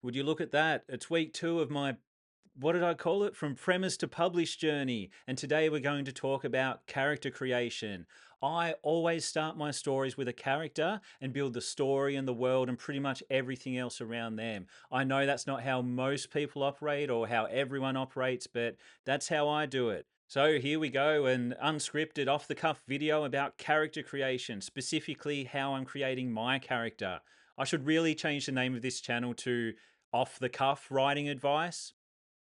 Would you look at that? It's week 2 of my, what did I call it? From premise to publish journey. And today we're going to talk about character creation. I always start my stories with a character and build the story and the world and pretty much everything else around them. I know that's not how most people operate or how everyone operates, but that's how I do it. So here we go, an unscripted, off the cuff video about character creation, specifically how I'm creating my character. I should really change the name of this channel to Off the Cuff Writing Advice.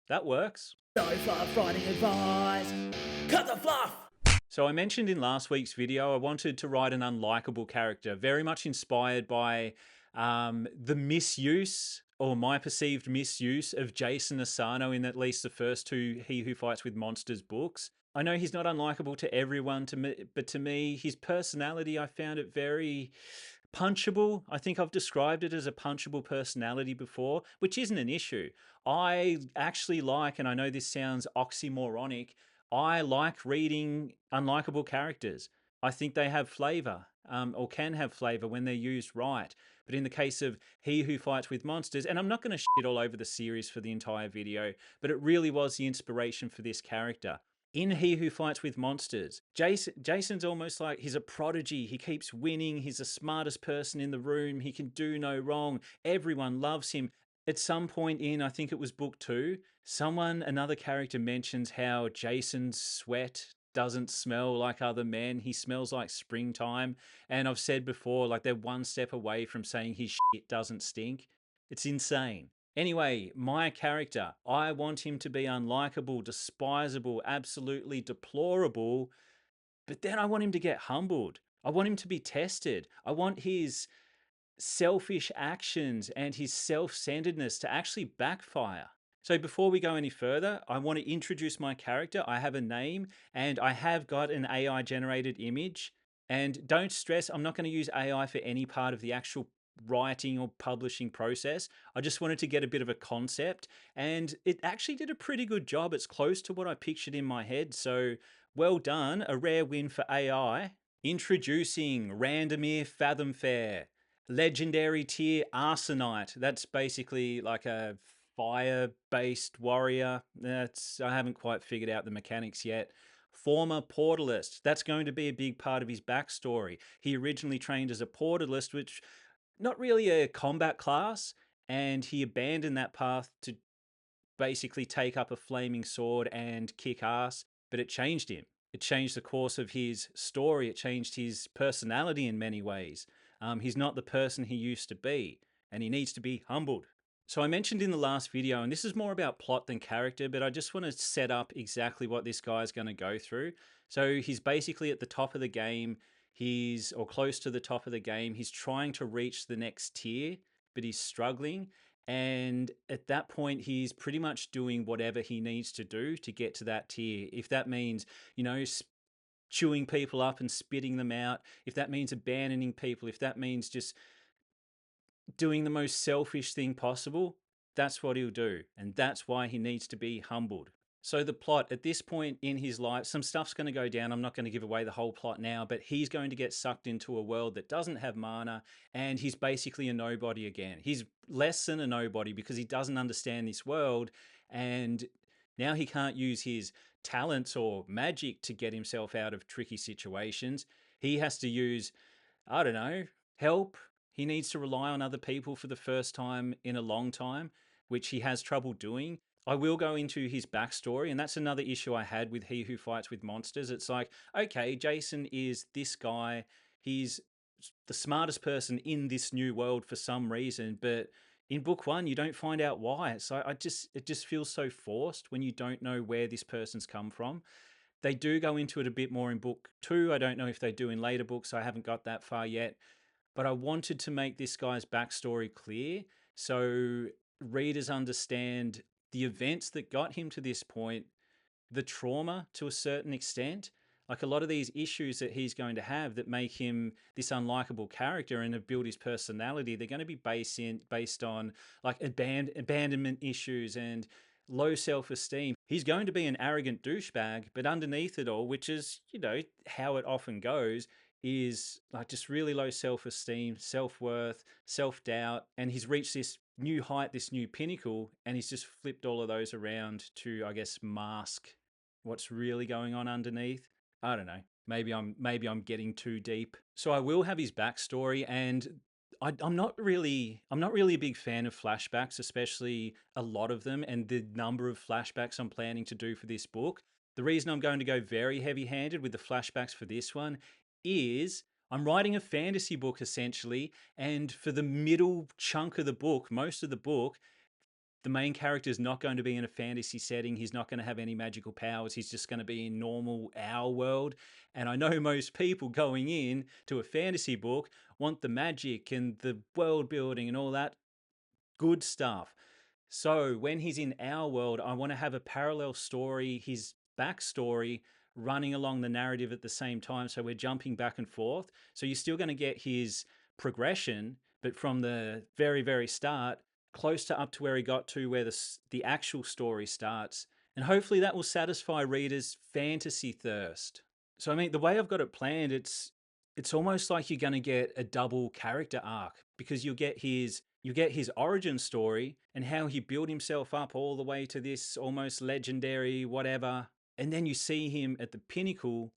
That works. No fluff writing advice. Cut the fluff! So I mentioned in last week's video, I wanted to write an unlikable character, very much inspired by the misuse or my perceived misuse of Jason Asano in at least the first 2 He Who Fights with Monsters books. I know he's not unlikable to everyone, but to me, his personality, I found it very punchable. I think I've described it as a punchable personality before, which isn't an issue. I actually like, and I know this sounds oxymoronic, I like reading unlikable characters. I think they have flavor, or can have flavor when they're used right. But in the case of He Who Fights with Monsters, and I'm not going to shit all over the series for the entire video, but it really was the inspiration for this character. In He Who Fights with Monsters, Jason's almost like he's a prodigy. He keeps winning. He's the smartest person in the room. He can do no wrong. Everyone loves him. At some point in, I think it was book 2, another character mentions how Jason's sweat doesn't smell like other men. He smells like springtime. And I've said before, like they're one step away from saying his shit doesn't stink. It's insane. Anyway, my character, I want him to be unlikable, despisable, absolutely deplorable, but then I want him to get humbled. I want him to be tested. I want his selfish actions and his self-centeredness to actually backfire. So before we go any further, I want to introduce my character. I have a name and I have got an AI generated image. And don't stress, I'm not going to use AI for any part of the actual writing or publishing process. I just wanted to get a bit of a concept and it actually did a pretty good job. It's close to what I pictured in my head. So well done, a rare win for AI. Introducing Randomir Fathomfair, legendary tier Arsenite. That's basically like a fire-based warrior. I haven't quite figured out the mechanics yet. Former portalist. That's going to be a big part of his backstory. He originally trained as a portalist, which not really a combat class, and he abandoned that path to basically take up a flaming sword and kick ass, but it changed him. It changed the course of his story. It changed his personality in many ways. He's not the person he used to be, and he needs to be humbled. So I mentioned in the last video, and this is more about plot than character, but I just want to set up exactly what this guy's going to go through. So he's basically at the top of the game. Or close to the top of the game. He's trying to reach the next tier, but he's struggling. And at that point, he's pretty much doing whatever he needs to do to get to that tier. If that means, you know, chewing people up and spitting them out, if that means abandoning people, if that means just doing the most selfish thing possible, that's what he'll do. And that's why he needs to be humbled. So the plot at this point in his life, some stuff's going to go down. I'm not going to give away the whole plot now, but he's going to get sucked into a world that doesn't have mana, and he's basically a nobody again. He's less than a nobody because he doesn't understand this world, and now he can't use his talents or magic to get himself out of tricky situations. He has to use, I don't know, help. He needs to rely on other people for the first time in a long time, which he has trouble doing. I will go into his backstory, and that's another issue I had with He Who Fights with Monsters. It's like, okay, Jason is this guy. He's the smartest person in this new world for some reason, but in book 1, you don't find out why. So it just feels so forced when you don't know where this person's come from. They do go into it a bit more in book 2. I don't know if they do in later books. I haven't got that far yet. But I wanted to make this guy's backstory clear so readers understand the events that got him to this point, the trauma to a certain extent. Like a lot of these issues that he's going to have that make him this unlikable character and have built his personality, they're going to be based on like abandonment issues and low self-esteem. He's going to be an arrogant douchebag, but underneath it all, which is, you know, how it often goes, is like just really low self-esteem, self-worth, self-doubt, and he's reached this new height, this new pinnacle, and he's just flipped all of those around to, I guess, mask what's really going on underneath. I don't know. Maybe I'm getting too deep. So I will have his backstory, and I'm not really a big fan of flashbacks, especially a lot of them, and the number of flashbacks I'm planning to do for this book. The reason I'm going to go very heavy-handed with the flashbacks for this one is I'm writing a fantasy book essentially, and for the middle chunk of the book, most of the book, the main character is not going to be in a fantasy setting. He's not going to have any magical powers. He's just going to be in normal our world. And I know most people going in to a fantasy book want the magic and the world building and all that good stuff. So when he's in our world, I want to have a parallel story, his backstory running along the narrative at the same time. So we're jumping back and forth. So you're still going to get his progression, but from the very, very start, close to up to where he got to, where the actual story starts. And hopefully that will satisfy readers' fantasy thirst. So I mean, the way I've got it planned, it's almost like you're going to get a double character arc, because you get his origin story and how he built himself up all the way to this almost legendary whatever, and then you see him at the pinnacle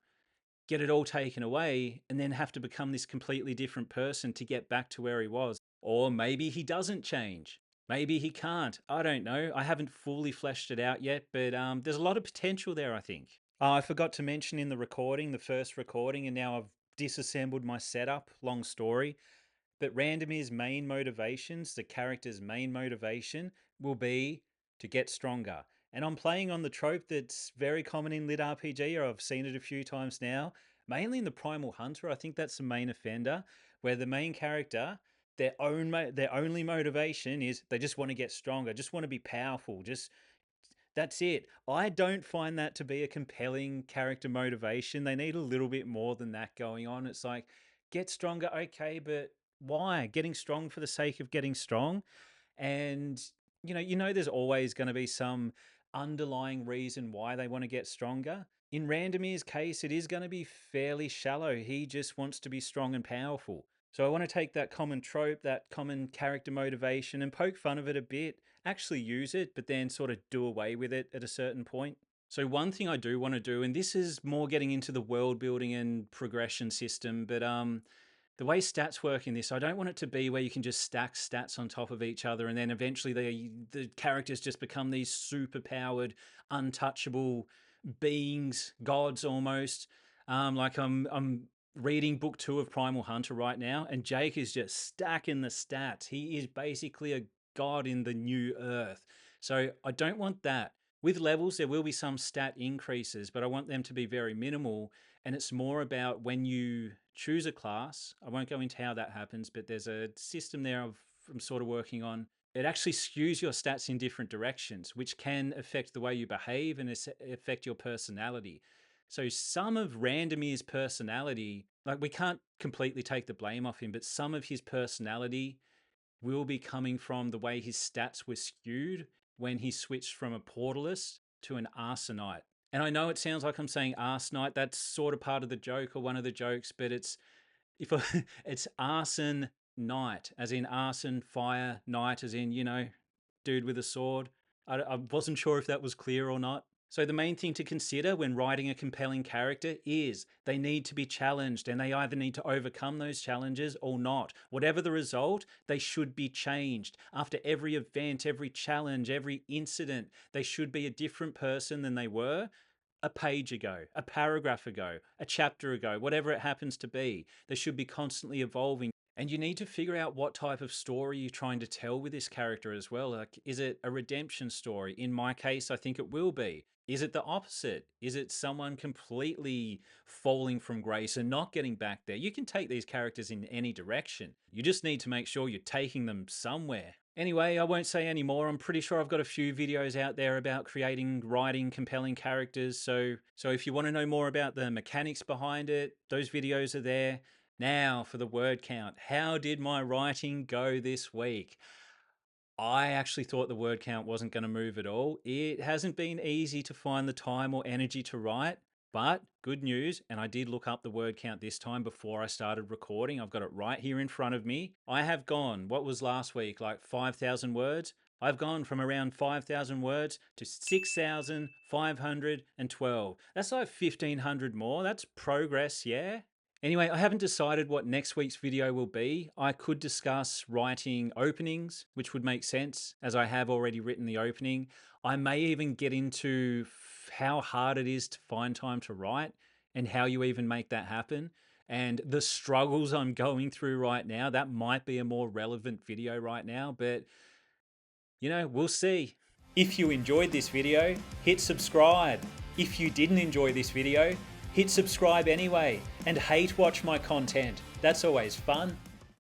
get it all taken away and then have to become this completely different person to get back to where he was. Or maybe he doesn't change. Maybe he can't. I don't know. I haven't fully fleshed it out yet, but there's a lot of potential there, I think. I forgot to mention in the recording, the first recording, and now I've disassembled my setup, long story. But Randomir's main motivations, the character's main motivation, will be to get stronger. And I'm playing on the trope that's very common in lit RPG, or I've seen it a few times now, mainly in the Primal Hunter. I think that's the main offender, where the main character, their only motivation is they just want to get stronger, just want to be powerful, just that's it. I don't find that to be a compelling character motivation. They need a little bit more than that going on. It's like, get stronger, okay, but why? Getting strong for the sake of getting strong? And there's always going to be some underlying reason why they want to get stronger. In Randomir's case, it is going to be fairly shallow. He just wants to be strong and powerful. So I want to take that common trope, that common character motivation, and poke fun of it a bit, actually use it, but then sort of do away with it at a certain point. So one thing I do want to do, and this is more getting into the world building and progression system, but the way stats work in this, I don't want it to be where you can just stack stats on top of each other and then eventually the characters just become these super powered, untouchable beings, gods almost. Like I'm reading book 2 of Primal Hunter right now, and Jake is just stacking the stats. He is basically a god in the new earth. So I don't want that. With levels, there will be some stat increases, but I want them to be very minimal. And it's more about when you choose a class. I won't go into how that happens, but there's a system there I'm sort of working on. It actually skews your stats in different directions, which can affect the way you behave and affect your personality. So some of Randomir's personality, like we can't completely take the blame off him, but some of his personality will be coming from the way his stats were skewed when he switched from a portalist to an arsenite. And I know it sounds like I'm saying arsenite. That's sort of part of the joke or one of the jokes, but if I, it's arson knight, as in arson fire, knight, as in dude with a sword. I wasn't sure if that was clear or not. So, the main thing to consider when writing a compelling character is they need to be challenged, and they either need to overcome those challenges or not. Whatever the result, they should be changed. After every event, every challenge, every incident, they should be a different person than they were a page ago, a paragraph ago, a chapter ago, whatever it happens to be. They should be constantly evolving. And you need to figure out what type of story you're trying to tell with this character as well. Like, is it a redemption story? In my case, I think it will be. Is it the opposite? Is it someone completely falling from grace and not getting back there? You can take these characters in any direction. You just need to make sure you're taking them somewhere. Anyway, I won't say any more. I'm pretty sure I've got a few videos out there about writing compelling characters. So if you want to know more about the mechanics behind it, those videos are there. Now for the word count. How did my writing go this week? I actually thought the word count wasn't going to move at all. It hasn't been easy to find the time or energy to write. But good news, and I did look up the word count this time before I started recording. I've got it right here in front of me. I have gone, what was last week, like 5,000 words? I've gone from around 5,000 words to 6,512. That's like 1,500 more. That's progress, yeah? Anyway, I haven't decided what next week's video will be. I could discuss writing openings, which would make sense as I have already written the opening. I may even get into how hard it is to find time to write and how you even make that happen. And the struggles I'm going through right now, that might be a more relevant video right now, but we'll see. If you enjoyed this video, hit subscribe. If you didn't enjoy this video, hit subscribe anyway and hate watch my content. That's always fun.